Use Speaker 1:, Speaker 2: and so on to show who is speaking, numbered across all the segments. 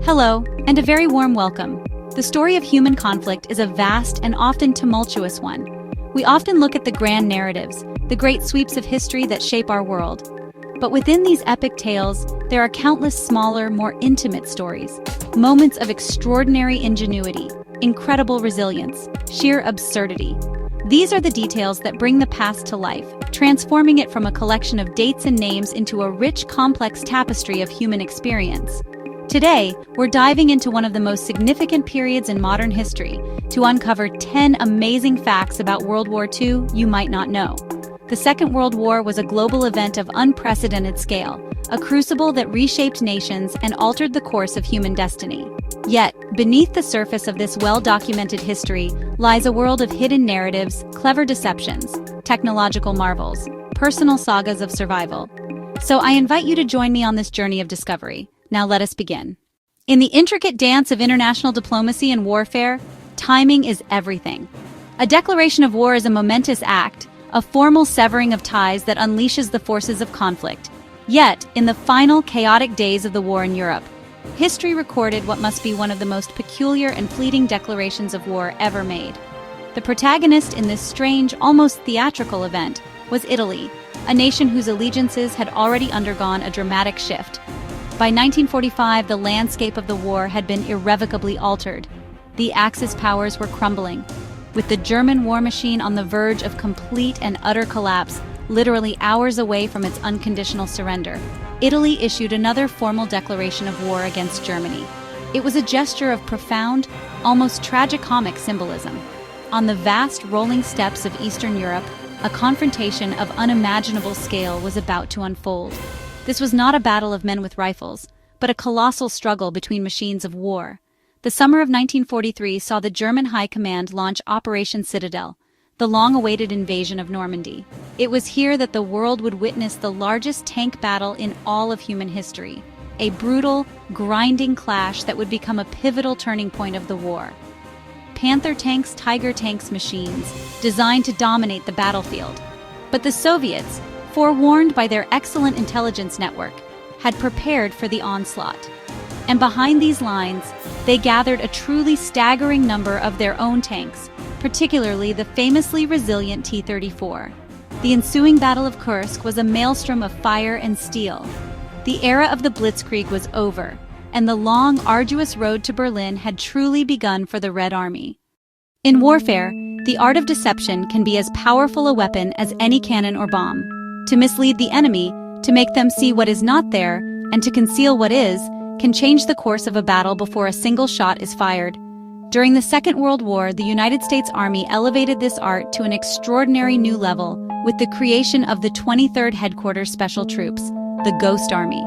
Speaker 1: Hello, and a very warm welcome. The story of human conflict is a vast and often tumultuous one. We often look at the grand narratives, the great sweeps of history that shape our world. But within these epic tales, there are countless smaller, more intimate stories, moments of extraordinary ingenuity, incredible resilience, sheer absurdity. These are the details that bring the past to life, transforming it from a collection of dates and names into a rich, complex tapestry of human experience. Today, we're diving into one of the most significant periods in modern history to uncover 10 amazing facts about World War II you might not know. The Second World War was a global event of unprecedented scale, a crucible that reshaped nations and altered the course of human destiny. Yet, beneath the surface of this well-documented history lies a world of hidden narratives, clever deceptions, technological marvels, personal sagas of survival. So I invite you to join me on this journey of discovery. Now let us begin. In the intricate dance of international diplomacy and warfare, timing is everything. A declaration of war is a momentous act, a formal severing of ties that unleashes the forces of conflict. Yet, in the final chaotic days of the war in Europe, history recorded what must be one of the most peculiar and fleeting declarations of war ever made. The protagonist in this strange, almost theatrical event was Italy, a nation whose allegiances had already undergone a dramatic shift. By 1945, the landscape of the war had been irrevocably altered. The Axis powers were crumbling. With the German war machine on the verge of complete and utter collapse, literally hours away from its unconditional surrender, Italy issued another formal declaration of war against Germany. It was a gesture of profound, almost tragicomic symbolism. On the vast rolling steppes of Eastern Europe, a confrontation of unimaginable scale was about to unfold. This was not a battle of men with rifles, but a colossal struggle between machines of war. The summer of 1943 saw the German High Command launch Operation Citadel, the long-awaited invasion of Normandy. It was here that the world would witness the largest tank battle in all of human history, a brutal, grinding clash that would become a pivotal turning point of the war. Panther tanks, Tiger tanks machines, designed to dominate the battlefield. But the Soviets, forewarned by their excellent intelligence network, had prepared for the onslaught. And behind these lines, they gathered a truly staggering number of their own tanks, particularly the famously resilient T-34. The ensuing Battle of Kursk was a maelstrom of fire and steel. The era of the Blitzkrieg was over, and the long, arduous road to Berlin had truly begun for the Red Army. In warfare, the art of deception can be as powerful a weapon as any cannon or bomb. To mislead the enemy, to make them see what is not there, and to conceal what is, can change the course of a battle before a single shot is fired. During the Second World War, the United States Army elevated this art to an extraordinary new level with the creation of the 23rd Headquarters Special Troops, the Ghost Army.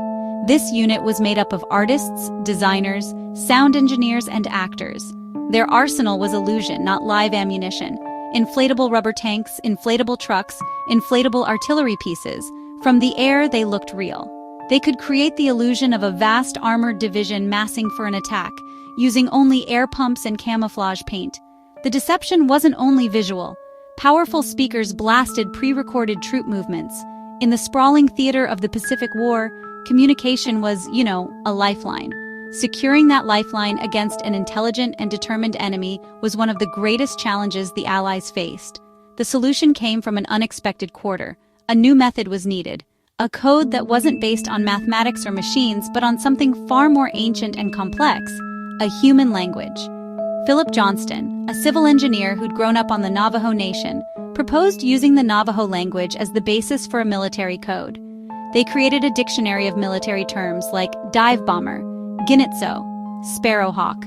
Speaker 1: This unit was made up of artists, designers, sound engineers, and actors. Their arsenal was illusion, not live ammunition. Inflatable rubber tanks, inflatable trucks, inflatable artillery pieces. From the air, they looked real. They could create the illusion of a vast armored division massing for an attack, using only air pumps and camouflage paint. The deception wasn't only visual. Powerful speakers blasted pre-recorded troop movements. In the sprawling theater of the Pacific War, communication was, a lifeline. Securing that lifeline against an intelligent and determined enemy was one of the greatest challenges the Allies faced. The solution came from an unexpected quarter. A new method was needed. A code that wasn't based on mathematics or machines, but on something far more ancient and complex, a human language. Philip Johnston, a civil engineer who'd grown up on the Navajo Nation, proposed using the Navajo language as the basis for a military code. They created a dictionary of military terms like dive bomber, Ginitzo, Sparrowhawk.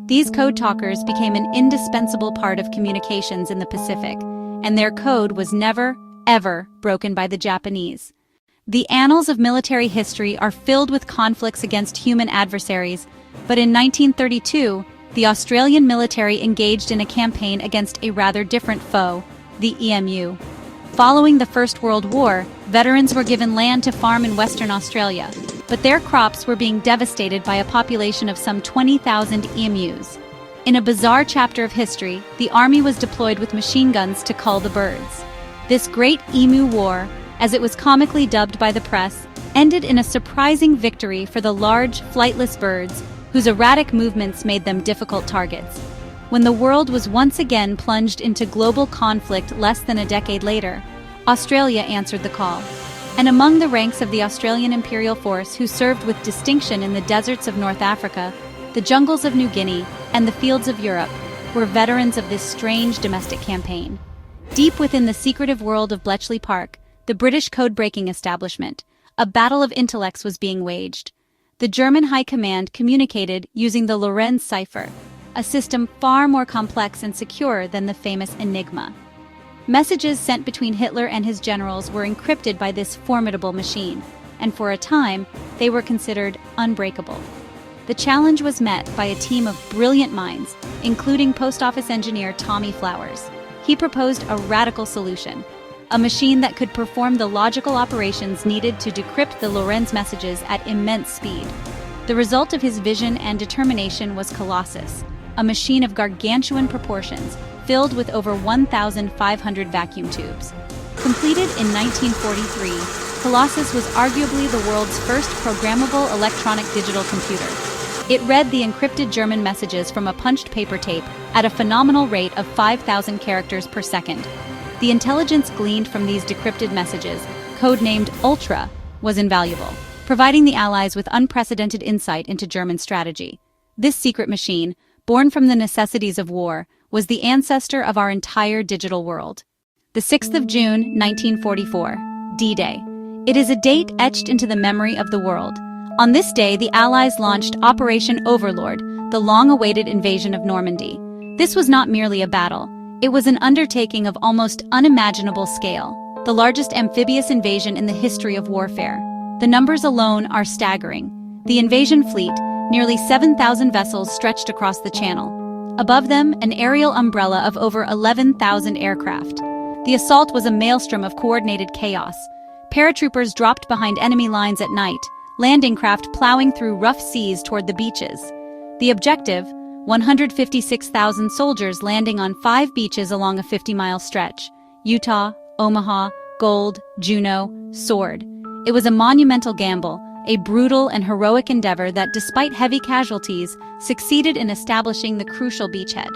Speaker 1: These code talkers became an indispensable part of communications in the Pacific, and their code was never, ever broken by the Japanese. The annals of military history are filled with conflicts against human adversaries, but in 1932, the Australian military engaged in a campaign against a rather different foe, the EMU. Following the First World War, veterans were given land to farm in Western Australia, but their crops were being devastated by a population of some 20,000 emus. In a bizarre chapter of history, the army was deployed with machine guns to cull the birds. This Great Emu War, as it was comically dubbed by the press, ended in a surprising victory for the large, flightless birds, whose erratic movements made them difficult targets. When the world was once again plunged into global conflict less than a decade later, Australia answered the call. And among the ranks of the Australian Imperial Force who served with distinction in the deserts of North Africa, the jungles of New Guinea, and the fields of Europe, were veterans of this strange domestic campaign. Deep within the secretive world of Bletchley Park, the British code-breaking establishment, a battle of intellects was being waged. The German High Command communicated using the Lorenz cipher, a system far more complex and secure than the famous Enigma. Messages sent between Hitler and his generals were encrypted by this formidable machine, and for a time, they were considered unbreakable. The challenge was met by a team of brilliant minds, including post office engineer Tommy Flowers. He proposed a radical solution, a machine that could perform the logical operations needed to decrypt the Lorenz messages at immense speed. The result of his vision and determination was Colossus, a machine of gargantuan proportions, filled with over 1,500 vacuum tubes. Completed in 1943, Colossus was arguably the world's first programmable electronic digital computer. It read the encrypted German messages from a punched paper tape at a phenomenal rate of 5,000 characters per second. The intelligence gleaned from these decrypted messages, codenamed Ultra, was invaluable, providing the Allies with unprecedented insight into German strategy. This secret machine, born from the necessities of war, was the ancestor of our entire digital world. The 6th of June, 1944, D-Day. It is a date etched into the memory of the world. On this day, the Allies launched Operation Overlord, the long-awaited invasion of Normandy. This was not merely a battle. It was an undertaking of almost unimaginable scale, the largest amphibious invasion in the history of warfare. The numbers alone are staggering. The invasion fleet, nearly 7,000 vessels stretched across the channel. Above them, an aerial umbrella of over 11,000 aircraft. The assault was a maelstrom of coordinated chaos. Paratroopers dropped behind enemy lines at night, landing craft plowing through rough seas toward the beaches. The objective, 156,000 soldiers landing on 5 beaches along a 50-mile stretch: Utah, Omaha, Gold, Juneau, Sword. It was a monumental gamble, a brutal and heroic endeavor that, despite heavy casualties, succeeded in establishing the crucial beachhead.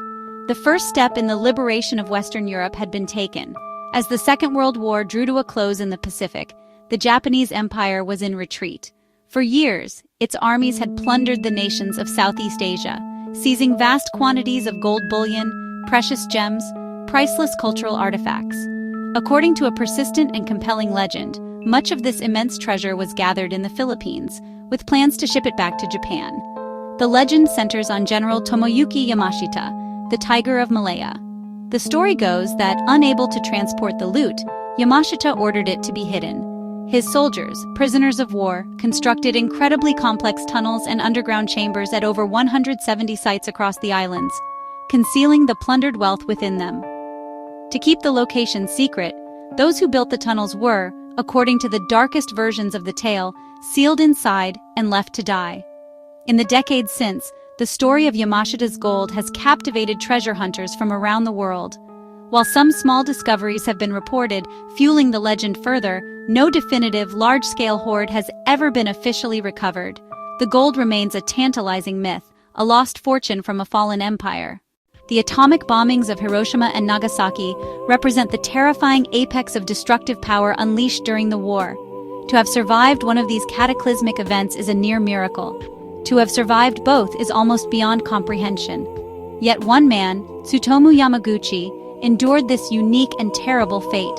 Speaker 1: The first step in the liberation of Western Europe had been taken. As the Second World War drew to a close in the Pacific, the Japanese Empire was in retreat. For years, its armies had plundered the nations of Southeast Asia, seizing vast quantities of gold bullion, precious gems, priceless cultural artifacts. According to a persistent and compelling legend, much of this immense treasure was gathered in the Philippines, with plans to ship it back to Japan. The legend centers on General Tomoyuki Yamashita, the Tiger of Malaya. The story goes that, unable to transport the loot, Yamashita ordered it to be hidden. His soldiers, prisoners of war, constructed incredibly complex tunnels and underground chambers at over 170 sites across the islands, concealing the plundered wealth within them. To keep the location secret, those who built the tunnels were, according to the darkest versions of the tale, sealed inside and left to die. In the decades since, the story of Yamashita's gold has captivated treasure hunters from around the world. While some small discoveries have been reported, fueling the legend further, no definitive large-scale hoard has ever been officially recovered. The gold remains a tantalizing myth, a lost fortune from a fallen empire. The atomic bombings of Hiroshima and Nagasaki represent the terrifying apex of destructive power unleashed during the war. To have survived one of these cataclysmic events is a near miracle. To have survived both is almost beyond comprehension. Yet one man, Tsutomu Yamaguchi, endured this unique and terrible fate.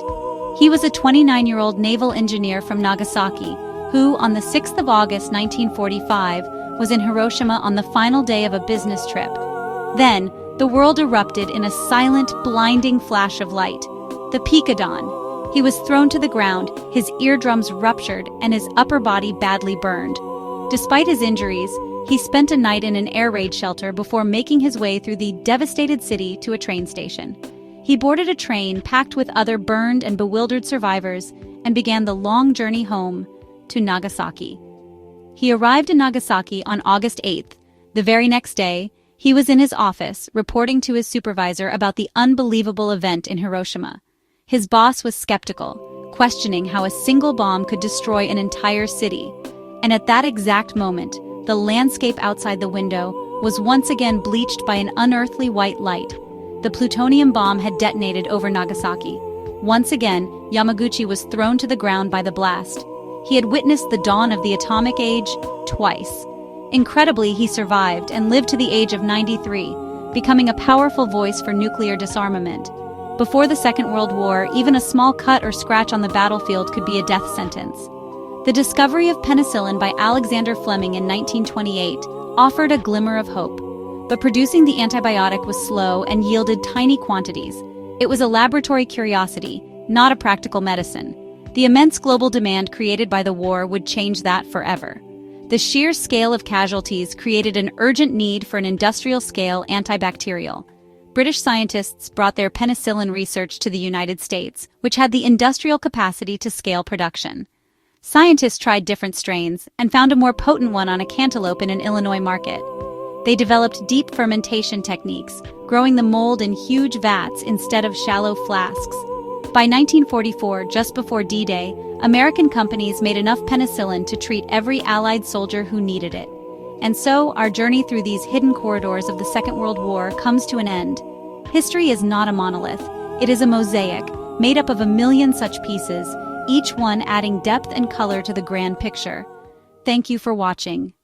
Speaker 1: He was a 29-year-old naval engineer from Nagasaki, who, on the 6th of August 1945, was in Hiroshima on the final day of a business trip. Then, the world erupted in a silent, blinding flash of light. The peak of dawn. He was thrown to the ground, his eardrums ruptured, and his upper body badly burned. Despite his injuries, he spent a night in an air raid shelter before making his way through the devastated city to a train station. He boarded a train packed with other burned and bewildered survivors and began the long journey home to Nagasaki. He arrived in Nagasaki on August 8th. The very next day, he was in his office reporting to his supervisor about the unbelievable event in Hiroshima. His boss was skeptical, questioning how a single bomb could destroy an entire city. And at that exact moment, the landscape outside the window was once again bleached by an unearthly white light. The plutonium bomb had detonated over Nagasaki. Once again, Yamaguchi was thrown to the ground by the blast. He had witnessed the dawn of the atomic age twice. Incredibly, he survived and lived to the age of 93, becoming a powerful voice for nuclear disarmament. Before the Second World War, even a small cut or scratch on the battlefield could be a death sentence. The discovery of penicillin by Alexander Fleming in 1928 offered a glimmer of hope. But producing the antibiotic was slow and yielded tiny quantities. It was a laboratory curiosity, not a practical medicine. The immense global demand created by the war would change that forever. The sheer scale of casualties created an urgent need for an industrial-scale antibacterial. British scientists brought their penicillin research to the United States, which had the industrial capacity to scale production. Scientists tried different strains and found a more potent one on a cantaloupe in an Illinois market. They developed deep fermentation techniques, growing the mold in huge vats instead of shallow flasks. By 1944, just before D-Day, American companies made enough penicillin to treat every Allied soldier who needed it. And so, our journey through these hidden corridors of the Second World War comes to an end. History is not a monolith. It is a mosaic, made up of a million such pieces, each one adding depth and color to the grand picture. Thank you for watching.